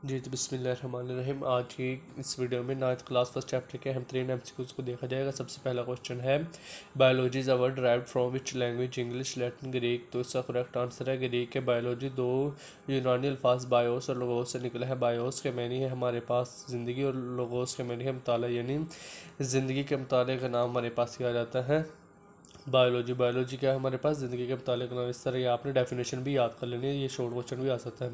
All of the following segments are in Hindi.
जी तो बिस्मिल्लाहिर्रहमानिर्रहीम। आज की इस वीडियो में 9th क्लास फर्स्ट चैप्टर के हम 3 एमसीक्यूज को देखा जाएगा। सबसे पहला क्वेश्चन है biology is a word derived from which language, English, Latin, Greek. तो इसका करेक्ट आंसर है ग्रीक के बायोलॉजी। दो यूनानी अल्फाज बायोस और लोगोस से निकला है। बायोस के मैनी है हमारे पास ज़िंदगी और लोगोस के मैनी है मुताला, यानी ज़िंदगी के मुताले का नाम हमारे पास किया जाता है बायोलॉजी। बायोलॉजी क्या है हमारे पास ज़िंदगी के मुतालिक नाम। इस तरह ये आपने डेफिनेशन भी याद कर लेनी है, ये शॉर्ट क्वेश्चन भी आ सकता है।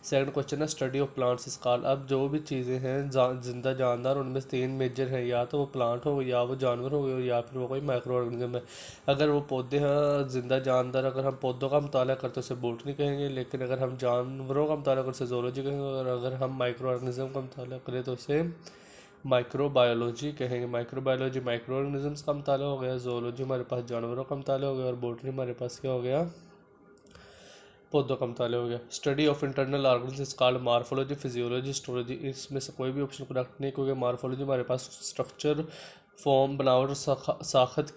सेकंड क्वेश्चन है study of plants is called. अब जो भी चीज़ें हैं जिंदा जानदार, उनमें से 3 मेजर हैं, या तो वो प्लांट हो, या वो जानवर हो, या फिर वो कोई माइक्रो ऑर्गेनिज्म है। अगर वो पौधे हैं जिंदा जानदार, अगर हम पौधों का मुताला करते उसे बोटनी कहेंगे, लेकिन अगर हम जानवरों का मुताला करते उसे जोलॉजी कहेंगे, और अगर हम माइक्रो ऑर्गेनिज्म का मुताला करें तो उसे माइक्रोबायोलॉजी कहेंगे। माइक्रोबायोलॉजी माइक्रो ऑर्गेनिजम्स का मुताला हो गया, जोलॉजी हमारे पास जानवरों का मुताला हो गया, और बॉटनी हमारे पास क्या हो गया, पौधों का मुताला हो गया। Study of internal organs is called morphology, physiology, histology. इसमें से कोई भी ऑप्शन करेक्ट नहीं, क्योंकि मार्फोलॉजी हमारे पास स्ट्रक्चर, फॉर्म, बनावट और साखत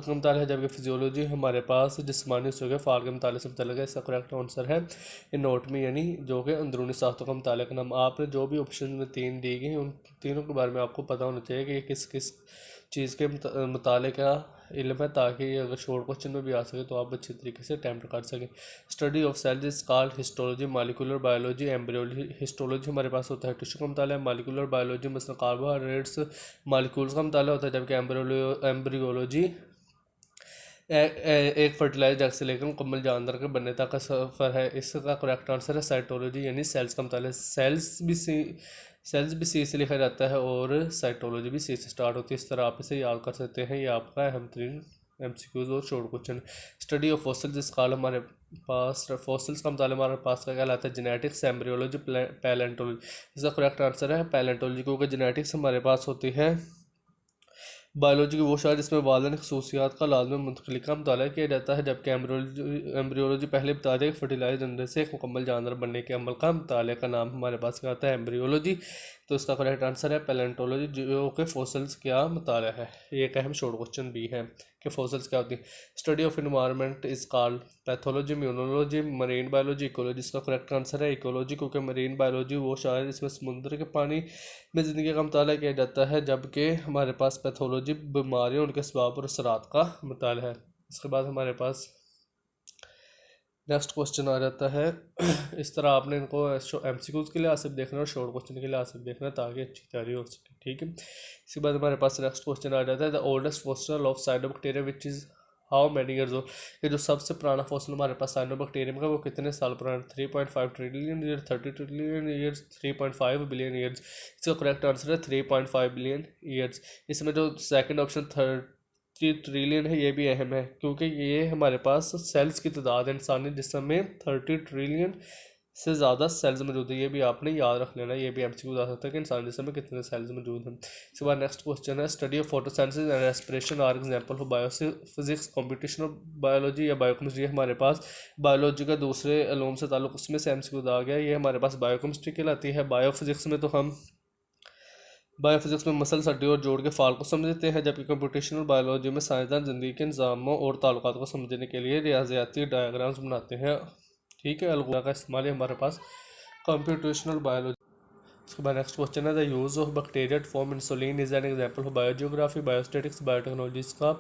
का मुताला है, जबकि फिजियोलॉजी हमारे पास जिस्मानी हिस्सों के फाल के मुताले से मुतल्लिक़ है। इसका करेक्ट आंसर है एनाटॉमी, यानी जो कि अंदरूनी साख्तों का मुताला का नाम। आपने जो भी ऑप्शन में 3 दी गई उन तीनों के बारे में आपको पता होना चाहिए कि किस किस चीज़ के मुताले का इल्म है, ताकि ये अगर शॉर्ट क्वेश्चन में भी आ सके तो आप अच्छी तरीके से अटैम्प्ट कर सकें। Study of cells is called histology, molecular biology, embryology. Histology हमारे पास होता है टिश्यू का मुताला है। मॉलिक्यूलर बायोलॉजी में कार्बोहाइड्रेट्स मॉलिक्यूल्स का मुताला होता है, जबकि एम्ब्रियोलॉजी एक फर्टिलाइज एग से लेकर मुकम्मल जानवर के बनने तक का सफ़र है। इसका करेक्ट आंसर है साइटोलॉजी, यानी सेल्स का मुताला। सेल्स भी सी से लिखा जाता है, और साइटोलॉजी भी सी से स्टार्ट होती है। इस तरह आप इसे याद कर सकते हैं। ये आपका अहम तरीन एमसीक्यूज और short question. Study of fossils इस कॉल हमारे पास फॉसिल्स का मुताला हमारे पास का कहलाता है जेनेटिक्स, एम्ब्रियोलॉजी, पैलेंटोलॉजी। इसका करेक्ट आंसर है पैलेंटोलॉजी, क्योंकि जेनेटिक्स हमारे पास होती है बायोलॉजी की वो शायद जिसमें वालन खसूसियात का लाजमी मुंतकली का मुताला किया जाता है, जबकि एम्ब्रियोलॉजी पहले बता दें फर्टिलाइज अंडे से एक मुकम्मल जानवर बनने के अमल का मुताले का नाम हमारे पास क्या आता है, एम्ब्रियोलॉजी। तो इसका करेक्ट आंसर है पैलेंटोलॉजी, जो कि फॉसिल्स क्या मुताला है। ये एक अहम शॉर्ट क्वेश्चन भी है कि फॉसिल्स क्या होती है। Study of environment is called pathology, immunology, marine biology, ecology. इसका करेक्ट आंसर है इकोलॉजी, क्योंकि मरीन बायोलॉजी वो शायद इसमें समुद्र के पानी में ज़िंदगी का मुताला किया जाता है, जबकि हमारे पास पैथोलॉजी बीमारियों, उनके स्वभाव और असरात का मुताला है। इसके बाद हमारे पास नेक्स्ट क्वेश्चन आ जाता है। इस तरह आपने इनको एमसीक्यूज के लिहाज से देखना है और शॉर्ट क्वेश्चन के लिहाज से देखना है, ताकि अच्छी तैयारी हो सके। ठीक है, इसके बाद हमारे पास नेक्स्ट क्वेश्चन आ जाता है the oldest fossil of cyanobacteria which is how many years old. ये जो सबसे पुराना फॉसिल हमारे पास साइनोबैक्टीरियम का, वो कितने साल पुराना, 3.5 trillion year, 30 trillion years, 3.5 billion years. इसका करेक्ट आंसर है 3.5 बिलियन ईयर्स। इसमें जो सेकंड ऑप्शन 30 ट्रिलियन है, ये भी अहम है, क्योंकि ये हमारे पास सेल्स की तादाद है। इंसानी जिस्म में 30 ट्रिलियन से ज़्यादा सेल्स मौजूद है। ये भी आपने याद रख लेना, ये भी एमसीक्यू आ सकता है कि इंसानी जिस्म में कितने सेल्स मौजूद हैं। इसके बाद नेक्स्ट क्वेश्चन है study of photosynthesis and respiration are example of biophysics, computational biology या बायोकेमिस्ट्री। हमारे पास बायोलॉजी का दूसरे अलूम से ताल्लुक, उसमें से एमसीक्यू आ गया। ये हमारे पास बायोकेमिस्ट्री कहलाती है। बायोफिजिक्स में तो हम बायोफिजिक्स में मसल, हड्डी और जोड़ के फाल को समझते हैं, जबकि कंप्यूटेशनल बायोलॉजी में साइंसदान ज़िंदगी के निज़ामों और ताल्लुकात को समझने के लिए रियाजियाती डायग्राम्स बनाते हैं। ठीक है, अलगुआ का इस्तेमाल है हमारे पास कंप्यूटेशनल बायोलॉजी। उसके बाद नेक्स्ट क्वेश्चन है the use of bacteria to form insulin is an example of biogeography, biostatistics, biotechnologies का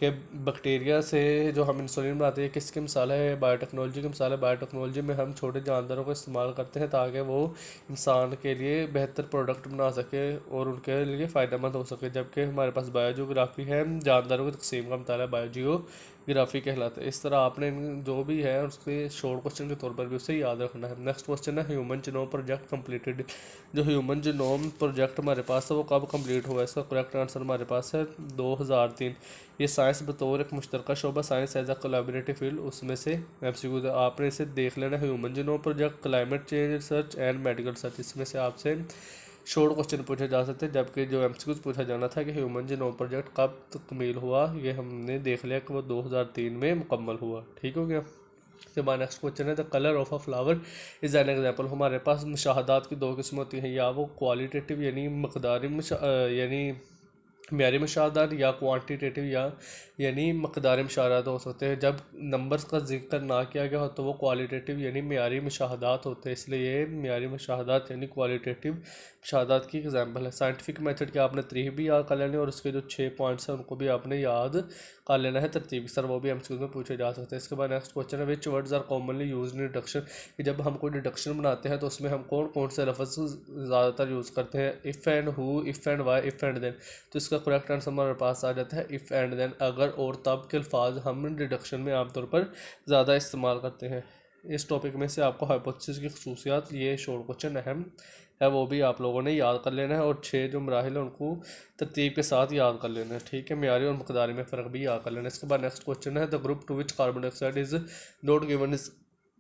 कि बैक्टीरिया से जो हम इंसुलिन बनाते हैं किसकी मिसाल है, बायोटेक्नोलॉजी की मिसाल है। बायोटेक्नोलॉजी में हम छोटे जानदारों को इस्तेमाल करते हैं ताकि वो इंसान के लिए बेहतर प्रोडक्ट बना सके और उनके लिए फ़ायदेमंद हो सके, जबकि हमारे पास बायोजियोग्राफी है, जानदारों की तकसीम का मतलब है बायोजियोग्राफी कहलाता है। इस तरह आपने जो भी है उसके शॉर्ट क्वेश्चन के तौर पर भी उसे याद रखना है। नेक्स्ट क्वेश्चन है ह्यूमन जीनोम प्रोजेक्ट कंप्लीटेड। जो ह्यूमन जीनोम प्रोजेक्ट हमारे पास है वो कब कंप्लीट हुआ है। इसका करेक्ट आंसर हमारे पास है 2003। ये साइंस बतौर एक मुश्तरका शोबा, science as a collaborative field, उसमें से एमसीक्यू आपने इसे देख लेना। Human genome project, climate change research and medical research. इसमें से आपसे शॉर्ट क्वेश्चन पूछे जा सकते हैं, जबकि जो एमसीक्यूज पूछा जाना था कि ह्यूमन जीनोम प्रोजेक्ट कब तकमील हुआ, ये हमने देख लिया कि वो 2003 में मुकम्मल हुआ। ठीक हो गया। इसके बाद नेक्स्ट क्वेश्चन है the colour of a flower is an example. हमारे पास मुशाहदात की 2 किस्म होती हैं, या वो क्वालिटेटिव यानी मकदारी यानी म्यारी मुशाहदात या क्वांटिटेटिव या यानी मकदारी मुशाहदात हो सकते हैं। जब नंबर्स का जिक्र ना किया गया हो तो वो क्वालिटेटिव यानी म्यारी मुशाहदात होते हैं, इसलिए ये म्यारी मुशाहदात यानी क्वालिटेटिव मुशाहदात की एग्जांपल है। साइंटिफिक मेथड के आपने तरीक़ भी याद कर लेने और उसके जो 6 पॉइंट्स हैं उनको भी आपने याद कर लेना है तरतीब सर, वो भी एमसीक्यू में पूछे जा सकते हैं। इसके बाद नेक्स्ट क्वेश्चन है which words are commonly use in deduction, कि जब हम कोई डिडक्शन बनाते हैं तो उसमें हम कौन कौन से लफ्ज़ ज़्यादातर यूज़ करते हैं। If and who, if and why, if and then. तो इसका करेक्ट आंसर हमारे पास आ जाता है इफ़ एंड देन, अगर और तब के अल्फाज हम डिडक्शन में आमतौर पर ज़्यादा इस्तेमाल करते हैं। इस टॉपिक में से आपको हाइपोथेसिस की खसूसियात, ये शॉर्ट क्वेश्चन अहम है, वो भी आप लोगों ने याद कर लेना है और 6 जो मराहिल है उनको तरतीब के साथ याद कर लेना है, ठीक है। म्यारी और मकदारी में फ़र्क भी याद कर लेना है। इसके बाद नेक्स्ट क्वेश्चन है the group to which carbon dioxide is not given is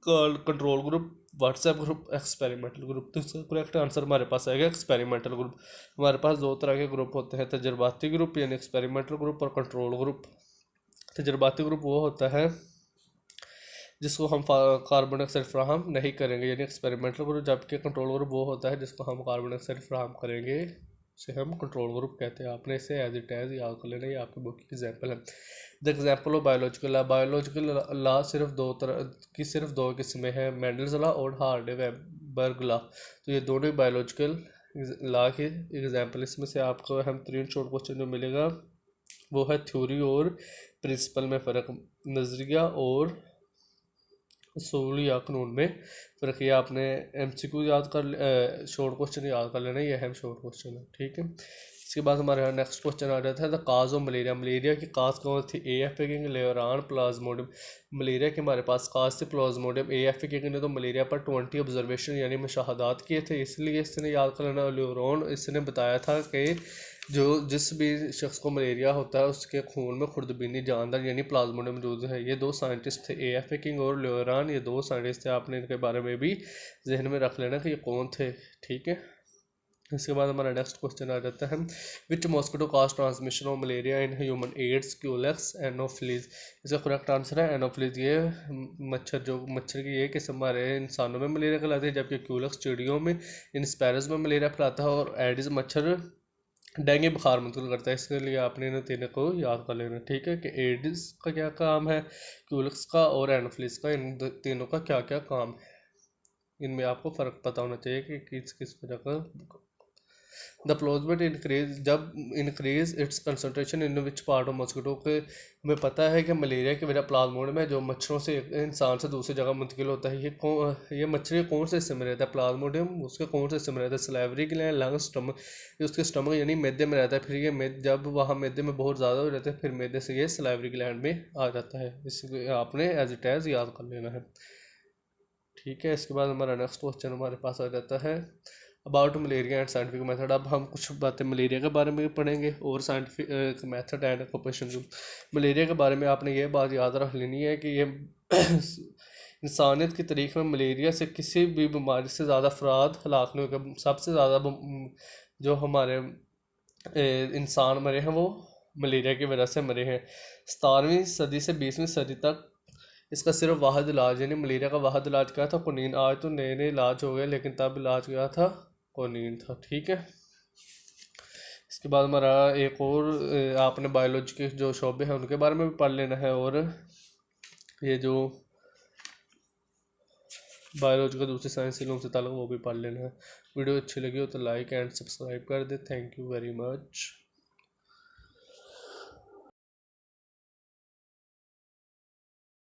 control group, WhatsApp group, experimental group. तो इसका करेक्ट आंसर हमारे पास आएगा एक्सपेरिमेंटल ग्रुप। हमारे पास 2 तरह के ग्रुप होते हैं, तजर्बाती ग्रुप यानी एक्सपेरिमेंटल ग्रुप और कंट्रोल ग्रुप। तजर्बाती ग्रुप वो होता है जिसको हम कार्बन डाइऑक्साइड फ्राहम नहीं करेंगे यानी एक्सपेरिमेंटल ग्रुप, जबकि कंट्रोल ग्रुप वो होता है जिसको हम कार्बन डाइऑक्साइड फ्राहम करेंगे, उसे हम कंट्रोल ग्रुप कहते हैं। आपने इसे एज इट एज याद कर लेना, ये आपकी बुक की एग्जाम्पल है। The example of biological law, biological law सिर्फ दो किस्में हैं, मेंडल्स लॉ और हार्डे-वेबर्ग लॉ। तो ये दोनों बायोलॉजिकल लॉ की एग्जाम्पल। इसमें से आपको अहम तरीन शॉर्ट क्वेश्चन जो मिलेगा वो है थ्योरी और प्रिंसिपल में फ़र्क, नज़रिया और उसूल या कानून में फ़र्क। ये आपने एमसीक्यू याद कर शॉर्ट क्वेश्चन याद कर लेना, ये अहम शॉर्ट क्वेश्चन है, ठीक है। इसके बाद हमारे यहाँ नेक्स्ट क्वेश्चन आ जाता है the cause of malaria, malaria की काज कौन थी। AF king, Laveran, Plasmodium. Malaria के हमारे पास काज थी प्लाज्मोडियम। AF किंग ने तो मलेरिया पर 20 ऑब्जर्वेशन यानी मुशाहदात किए थे, इसलिए इसने याद कर लेना। लेवरान इसने बताया था कि जिस भी शख्स को मलेरिया होता है उसके खून में खुर्दबीनी जानदार यानी प्लाज्मोडियम मौजूद है। ये 2 साइंटिस्ट थे, AF किंग और लेवरान, ये 2 साइंटिस्ट थे। आपने इनके बारे में भी जहन में रख लेना कि ये कौन थे, ठीक है। इसके बाद हमारा नेक्स्ट क्वेश्चन आ जाता है which mosquito cause transmission of malaria in human, Aedes, Culex, Anopheles. इसका करेक्ट आंसर है एनोफिलीज। ये मच्छर की ये किस्म हमारे इंसानों में मलेरिया फैलाती है, जबकि क्यूलेक्स चिड़ियों में, इन स्पैरोज में मलेरिया फैलाता है और एडिस मच्छर डेंगू बुखार मुंतकिल करता है। इसके लिए आपने इन तीनों को याद कर लेना, ठीक है, कि एडिस का क्या काम है, क्यूलेक्स का और एनोफिलीज का, इन तीनों का क्या क्या काम है, इनमें आपको फ़र्क पता होना चाहिए कि किस किस वजह का। द प्लाज्मोड इंक्रीज, जब increase its concentration in which part of mosquito के, हमें पता है कि मलेरिया की वजह प्लाज्मोड में जो मच्छरों से इंसान से दूसरी जगह मुंतकिल होता है, ये मच्छर कौन से हिस्से में रहता है, प्लाज्मोडियम उसके कौन से हिस्से में रहता है, सलाइवरी ग्लैंड, लंग, स्टमक। ये उसके स्टमक यानी मैदे में रहता है, फिर ये जब वहाँ मैदे में बहुत ज़्यादा हो जाता है फिर मैदे से ये सलाइवरी ग्लैंड में आ जाता है। इसलिए आपने एज इट एज याद कर लेना है, ठीक है। इसके बाद हमारा नेक्स्ट क्वेश्चन हमारे पास आ जाता है about malaria and scientific method. अब हम कुछ बातें मलेरिया के बारे में भी पढ़ेंगे और scientific method and occupation. Malaria के बारे में आपने ये बात याद रख लेनी है कि ये इंसानियत की तारीख में मलेरिया से किसी भी बीमारी से ज़्यादा अफराद हलाक नहीं हुए। सबसे ज़्यादा जो हमारे इंसान मरे हैं वो मलेरिया की वजह से मरे हैं। 17वीं सदी से 20वीं सदी तक इसका सिर्फ वाहिद इलाज यानी मलेरिया का वाहिद इलाज क्या था, क्विनीन। आज तो नए नए इलाज हो गए, लेकिन तब इलाज क्या था, क्विनीन था, ठीक है। इसके बाद हमारा एक और आपने बायोलॉजी के जो शोबे हैं उनके बारे में भी पढ़ लेना है, और ये जो बायोलॉजी का दूसरी साइंस इल्म से ताल्लुक़ वो भी पढ़ लेना है। वीडियो अच्छी लगी हो तो लाइक एंड सब्सक्राइब कर दे। Thank you very much.